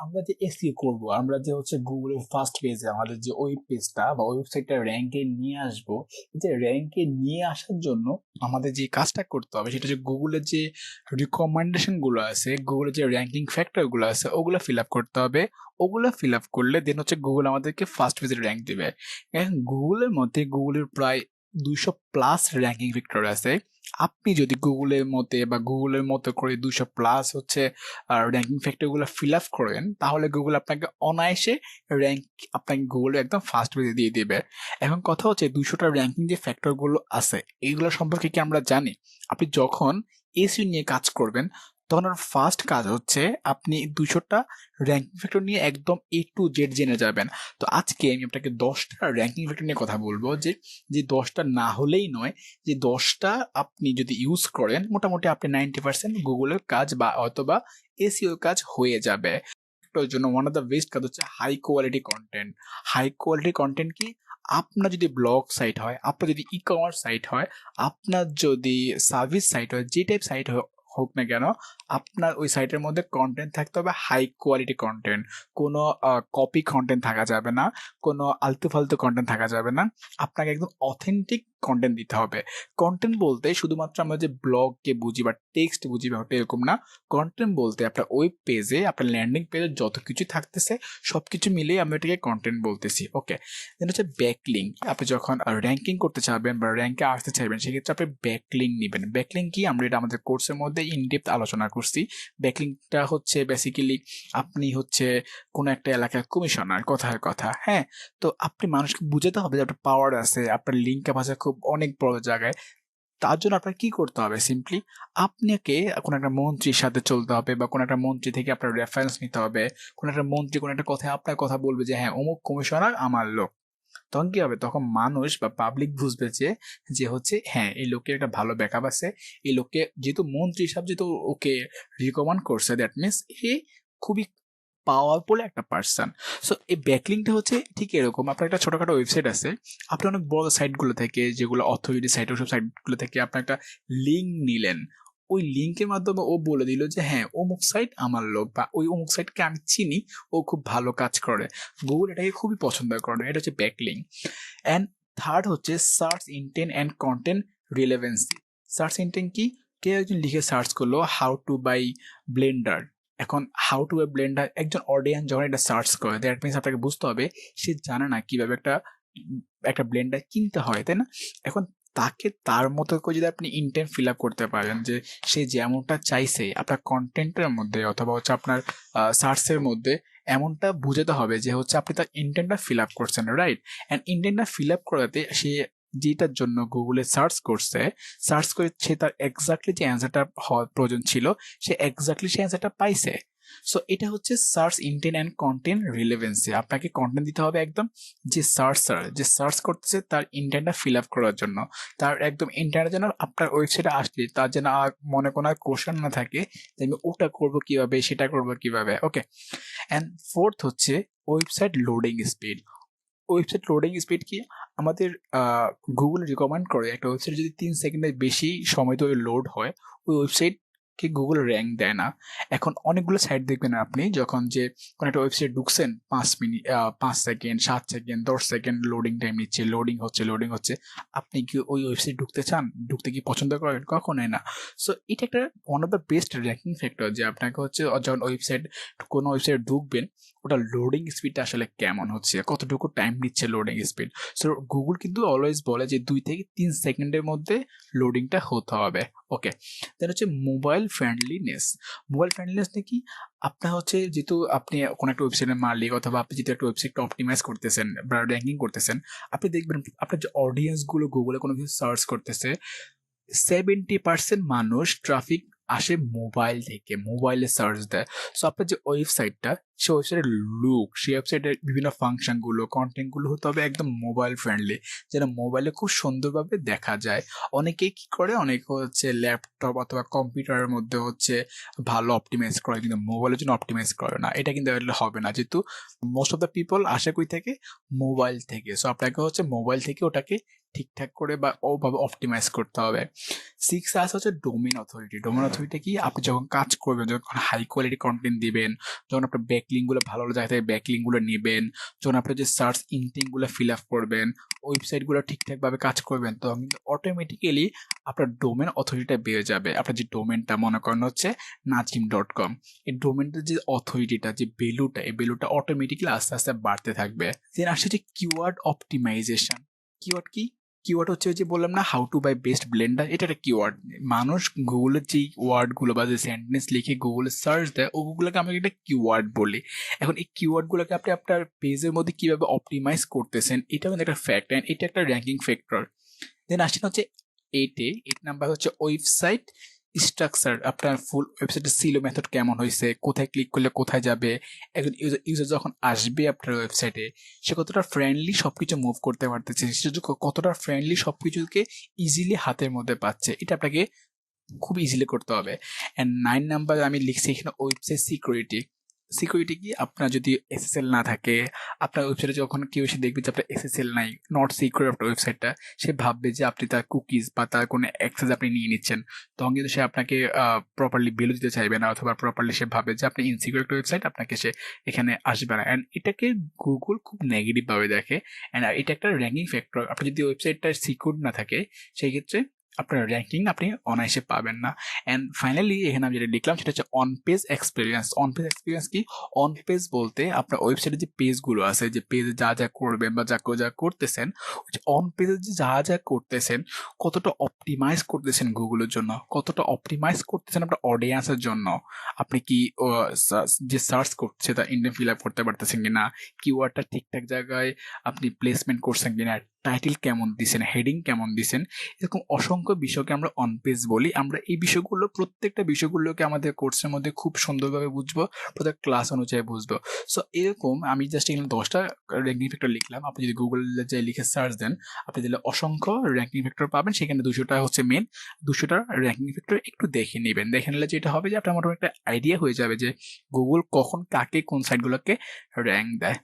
আমরা যে এসইও করব, আমরা যে হচ্ছে গুগলের ফার্স্ট পেজে আমাদের যে ওয়েব পেজটা বা ওয়েবসাইটটা র্যাঙ্কে নিয়ে আসবো, এই যে র্যাঙ্কে নিয়ে আসার জন্য আমাদের যে কাজটা করতে হবে সেটা হচ্ছে গুগলের যে রিকমেন্ডেশন গুলো আছে, গুগলের যে র্যাঙ্কিং ফ্যাক্টর গুলো আছে ওগুলো ফিল আপ করতে হবে। ওগুলো ফিল আপ করলে দেন হচ্ছে গুগল আমাদেরকে ফার্স্ট পেজে র্যাঙ্ক দিবে। এখন গুগলের মধ্যে গুগলের প্রায় 200+ র্যাঙ্কিং ফ্যাক্টর আছে। আপনি যদি গুগলের মতে বা গুগলের মতো করে 200+ হচ্ছে র্যাঙ্কিং ফ্যাক্টরগুলো ফিল আপ করেন, তাহলে গুগল আপনাকে অনায়াসে র্যাঙ্ক আপনাকে গুগলে একদম ফার্স্ট পেজে দিয়ে দিবে। এখন কথা হচ্ছে 200টা র্যাঙ্কিং যে ফ্যাক্টরগুলো আছে এইগুলো সম্পর্কে কি আমরা জানি? আপনি যখন এসইও নিয়ে কাজ করবেন তখন আর ফার্স্ট কাজ হচ্ছে আপনি 200টা র্যাঙ্কিং ফ্যাক্টর নিয়ে একদম A to Z জেনে যাবেন। তো আজকে আমি আপনাকে 10টা র্যাঙ্কিং ফ্যাক্টর নিয়ে কথা বলবো, যে যে 10টা না হলেই নয়, যে 10টা আপনি যদি ইউজ করেন মোটামুটি আপনি 90% গুগলের কাজ বা অথবা এসইও কাজ হয়ে যাবে। এটার জন্য ওয়ান অফ দ্য বেস্ট কাজ হচ্ছে high quality content. High quality content কি? আপনার যদি ব্লগ সাইট হয়, আপনার যদি ই কমার্স সাইট হয়, আপনার যদি সার্ভিস সাইট হয়, যে টাইপ সাইট হোক না কেন, আপনার ওই সাইটের মধ্যে কন্টেন্ট থাকতে হবে হাই কোয়ালিটি কন্টেন্ট। কোনো কপি কন্টেন্ট থাকা যাবে না, কোনো আলতু ফালতু কন্টেন্ট থাকা যাবে না। আপনাকে একদম অথেন্টিক কন্টেন্ট দিতে হবে। কন্টেন্ট বলতে শুধুমাত্র আমরা যে ব্লগকে বুঝি বা টেক্সট বুঝি ব্যাপারটা এরকম না। কন্টেন্ট বলতে আপনার ওয়েব পেজে, আপনার ল্যান্ডিং পেজে যত কিছু থাকতেছে সব কিছু মিলিয়ে আমরা এটাকে কন্টেন্ট বলতেছি। ওকে, দেন হচ্ছে ব্যাকলিঙ্ক। আপনি যখন র্যাঙ্কিং করতে চাইবেন বা র্যাঙ্কে আসতে চাইবেন সেক্ষেত্রে আপনি ব্যাকলিঙ্ক নেবেন। ব্যাকলিঙ্ক কি? আমরা এটা আমাদের কোর্সের মধ্যে ইনডেপথ আলোচনা করছি। ব্যাকলিঙ্কটা হচ্ছে বেসিক্যালি আপনি হচ্ছে কোনো একটা এলাকার কমিশনার, কথার কথা, হ্যাঁ। তো আপনি মানুষকে বুঝাতে হবে যে আপনার পাওয়ার আছে, আপনার লিঙ্ক আপ আছে খুব অনেক বড় জায়গায়। তার জন্য আপনার কি করতে হবে? সিম্পলি আপনাকে কোনো একটা মন্ত্রীর সাথে চলতে হবে বা কোনো একটা মন্ত্রী থেকে আপনার রেফারেন্স নিতে হবে। কোনো একটা মন্ত্রী কোনো একটা কথায় আপনার কথা বলবে যে হ্যাঁ অমুক কমিশনার আমার লোক। তখন কি হবে? তখন মানুষ বা পাবলিক বুঝবে যে যে হচ্ছে হ্যাঁ এই লোকের একটা ভালো ব্যাকআপ আছে। এই লোককে যেহেতু মন্ত্রী হিসাব যেহেতু ওকে রিকমেন্ড করছে, দ্যাট মিনস হে খুবই পাওয়ারফুল একটা পার্সন। সো এই ব্যাকলিংটা হচ্ছে ঠিক এরকম। আপনার একটা ছোটখাটো ওয়েবসাইট আছে, আপনি অনেক বড় সাইটগুলো থেকে, যেগুলো অথরিটি সাইট, ওইসব সাইটগুলো থেকে আপনি একটা লিঙ্ক নিলেন। ওই লিঙ্কের মাধ্যমে ও বলে দিল যে হ্যাঁ অমুক সাইট আমার লোক, বা ওই অমুক সাইটকে আমি চিনি, ও খুব ভালো কাজ করে। গুগল এটাকে খুবই পছন্দ করে। এটা হচ্ছে ব্যাকলিং। অ্যান্ড থার্ড হচ্ছে search intent and content relevancy. Search intent কি? কেউ একজন লিখে সার্চ করলো হাউ টু বাই ব্লেন্ডার। এখন হাউ টু বাই ব্লেন্ডার একজন অডিয়েন্স যখন এটা সার্চ করে, দ্যাট মিনস আপনাকে বুঝতে হবে সে জানে না কিভাবে একটা একটা ব্লেন্ডার কিনতে হয়, তাই না? এখন তাকে তার মতো করে যদি আপনি ইন্টেন্ট ফিল আপ করতে পারেন, যে সে যেমনটা চাইছে আপনার কন্টেন্টের মধ্যে অথবা হচ্ছে আপনার সার্চের মধ্যে, এমনটা বুঝাতে হবে যে হচ্ছে আপনি তার ইন্টেন্টটা ফিল আপ করছেন, রাইট? অ্যান্ড ইন্টেন্টটা ফিল আপ করাতে সে যেটার জন্য গুগলে সার্চ করছে, সার্চ করে সে তার এক্স্যাক্টলি যে অ্যান্সারটা হওয়ার প্রয়োজন ছিল, সে এক্স্যাক্টলি সে অ্যান্সারটা পাইছে। সো এটা হচ্ছে search intent and content relevancy. আপনাকে কন্টেন্ট দিতে হবে একদম যে সার্চার যে সার্চ করতেছে তার ইন্টেন্টটা ফিল আপ করার জন্য, তার একদম ইন্টারনেট যেন আপনার ওয়েবসাইটে আসলে তার যেন আর মনে কোনো কোশ্চেন না থাকে যে আমি ওটা করবো কিভাবে, সেটা করবো কিভাবে। ওকে, অ্যান্ড ফোর্থ হচ্ছে website loading speed. Website loading speed কি? আমাদের গুগল রিকমেন্ড করে একটা ওয়েবসাইট যদি 3 সেকেন্ডের বেশি সময় ধরে লোড হয়, ওই ওয়েবসাইটকে গুগল র্যাঙ্ক দেয় না। এখন অনেকগুলো সাইট দেখবেন আপনি, যখন যে কোনো একটা ওয়েবসাইট ঢুকছেন 5 minute, 5 second, 7 second, 10 second loading time নিচ্ছে, লোডিং হচ্ছে। আপনি কি ওই ওয়েবসাইট ঢুকতে চান? ঢুকতে কি পছন্দ করেন? কখনোই না। সো এটা একটা one of the best ranking factor, যে আপনাকে হচ্ছে যখন কোনো ওয়েবসাইট ঢুকবেন ওটা লোডিং স্পিডটা আসলে কেমন হচ্ছে, কতটুকু টাইম নিচ্ছে লোডিং স্পিড। সো গুগল কিন্তু অলওয়েজ বলে যে 2 থেকে 3 সেকেন্ডের মধ্যে লোডিংটা হতে হবে। ওকে, দেন হচ্ছে মোবাইল ফ্রেন্ডলিনেস। মোবাইল ফ্রেন্ডলিনেস কি? আপনার হচ্ছে যেহেতু আপনি কোনো একটা ওয়েবসাইটের মালিক অথবা আপনি যেহেতু একটা ওয়েবসাইটকে অপটিমাইজ করতেছেন বা র্যাঙ্কিং করতেছেন, আপনি দেখবেন আপনার যে অডিয়েন্সগুলো গুগলে কোনো কিছু সার্চ করতেছে, 70% মানুষ ট্রাফিক আসে মোবাইল থেকে, মোবাইলে সার্চ দেয়। সো আপনার যে ওয়েবসাইটটা, সে ওয়েবসাইটের লুক, সেই ওয়েবসাইটের বিভিন্ন ফাংশনগুলো, কন্টেন্টগুলো হতে হবে একদম মোবাইল ফ্রেন্ডলি, যেন মোবাইলে খুব সুন্দরভাবে দেখা যায়। অনেকেই কি করে, অনেকে হচ্ছে ল্যাপটপ অথবা কম্পিউটারের মধ্যে হচ্ছে ভালো অপটিমাইজ করে, কিন্তু মোবাইলের জন্য অপটিমাইজ করে না। এটা কিন্তু হবে না, যেহেতু মোস্ট অফ দ্য পিপল আসে কই থেকে? মোবাইল থেকে। সো আপনাকে হচ্ছে মোবাইল থেকে ওটাকে ঠিকঠাক করে বা ওভাবে অপটিমাইজ করতে হবে। 6 আছে হচ্ছে ডোমেন অথরিটি। ডোমেন অথরিটি কি, আপনি যখন কাজ করবেন, যখন হাই কোয়ালিটি কন্টেন্ট দিবেন, যখন আপনার ব্যাকলিঙ্কগুলো ভালো ভালো জায়গা থেকে ব্যাকলিঙ্কগুলো নেবেন, যখন আপনি যে সার্চ ইনটেন্টগুলো ফিল আপ করবেন, ওয়েবসাইটগুলো ঠিকঠাকভাবে কাজ করবেন, তখন কিন্তু অটোমেটিক্যালি আপনার ডোমেন অথরিটিটা বেড়ে যাবে। আপনার যে ডোমেনটা মনে করেন হচ্ছে nazim.com, এই ডোমেনটার যে অথরিটিটা, যে ভ্যালুটা, এই ভ্যালুটা অটোমেটিক্যালি আস্তে আস্তে বাড়তে থাকবে। দেন আসছে যে কিওয়ার্ড অপটিমাইজেশন। কিওয়ার্ড কি? কিওয়ার্ড হচ্ছে ওই যে বললাম না, how to buy best blender, এটা একটা কিওয়ার্ড। মানুষ গুগলের যে ওয়ার্ডগুলো বা যে সেন্টেন্স লিখে গুগলে সার্চ দেয়, ওগুলোকে আমরা একটা কিওয়ার্ড বলি। এখন এই কিওয়ার্ডগুলোকে আপনি আপনার পেজের মধ্যে কিভাবে অপটিমাইজ করতেছেন, এটা কিন্তু একটা ফ্যাক্ট, অ্যান্ড এটা একটা র্যাঙ্কিং ফ্যাক্টর। দেন আসছেন হচ্ছে 8 নাম্বার হচ্ছে ওয়েবসাইট স্ট্রাকচার। আপনার ফুল ওয়েবসাইটের সিলো মেথড কেমন হয়েছে, কোথায় ক্লিক করলে কোথায় যাবে, একজন ইউজার যখন আসবে আপনার ওয়েবসাইটে, সে কতটা ফ্রেন্ডলি সব কিছু মুভ করতে পারতেছে, সে কতটা ফ্রেন্ডলি সব কিছুকে ইজিলি হাতের মধ্যে পাচ্ছে, এটা আপনাকে খুব ইজিলি করতে হবে। অ্যান্ড 9 নাম্বার আমি লিখছি এখানে ওয়েবসাইট সিকিউরিটি। সিকিউরিটি কি, আপনার যদি এসএসএল না থাকে, আপনার ওয়েবসাইটে যখন কেউ এসে দেখবে যে আপনার এসএসএল নাই, নট সিকিউর আপনার ওয়েবসাইটটা, সে ভাববে যে আপনি তার কুকিজ বা তার কোনো অ্যাক্সেস আপনি নিয়ে নিচ্ছেন, তখন কিন্তু সে আপনাকে প্রপারলি ভ্যালু দিতে চাইবে না, অথবা প্রপারলি সে ভাবে যে আপনি ইনসিকিউর একটা ওয়েবসাইট, আপনাকে সে এখানে আসবে না। অ্যান্ড এটাকে গুগল খুব নেগেটিভভাবে দেখে, অ্যান্ড এটা একটা র্যাঙ্কিং ফ্যাক্টর। আপনি যদি ওয়েবসাইটটা সিকিউর না থাকে, সেই ক্ষেত্রে আপনার র্যাঙ্কিং আপনি অনায়াসে পাবেন না। অ্যান্ড ফাইনালি এখানে আমি যেটা লিখলাম সেটা হচ্ছে on page experience. On page experience কি? অন পেজ বলতে আপনার ওয়েবসাইটে যে পেজগুলো আছে, যে পেজে যা যা করবেন বা যা করতেছেন, অন পেজে যে যা করতেছেন, কতটা অপটিমাইজ করতেছেন গুগলের জন্য, কতটা অপটিমাইজ করতেছেন আপনার অডিয়েন্সের জন্য, আপনি কি যে সার্চ করছে তা ইন্ডেন ফিল আপ করতে পারতেছেন কিনা, কিওয়ার্ডটা ঠিকঠাক জায়গায় আপনি প্লেসমেন্ট করছেন কিনা, টাইটেল কেমন দিছেন, হেডিং কেমন দিছেন, এরকম অসংখ্য বিষয়কে আমরা অন পেজ বলি। আমরা এই বিষয়গুলো, প্রত্যেকটা বিষয়গুলোকে আমাদের কোর্সের মধ্যে খুব সুন্দরভাবে বুঝবো, প্রত্যেক ক্লাস অনুযায়ী বুঝবো। সো এরকম আমি জাস্ট এখানে 10টা র্যাঙ্কিং ফ্যাক্টর লিখলাম। আপনি যদি গুগলে যে লিখে সার্চ দেন, আপনি দিলে অসংখ্য র্যাঙ্কিং ফ্যাক্টর পাবেন। সেখানে 200টা হচ্ছে মেন, 200টা র্যাঙ্কিং ফ্যাক্টর একটু দেখে নেবেন। দেখে নিলে যেটা হবে যে আপনার মোটামুটি একটা আইডিয়া হয়ে যাবে যে গুগল কখন কাকে কোন সাইটগুলোকে র্যাঙ্ক দেয়।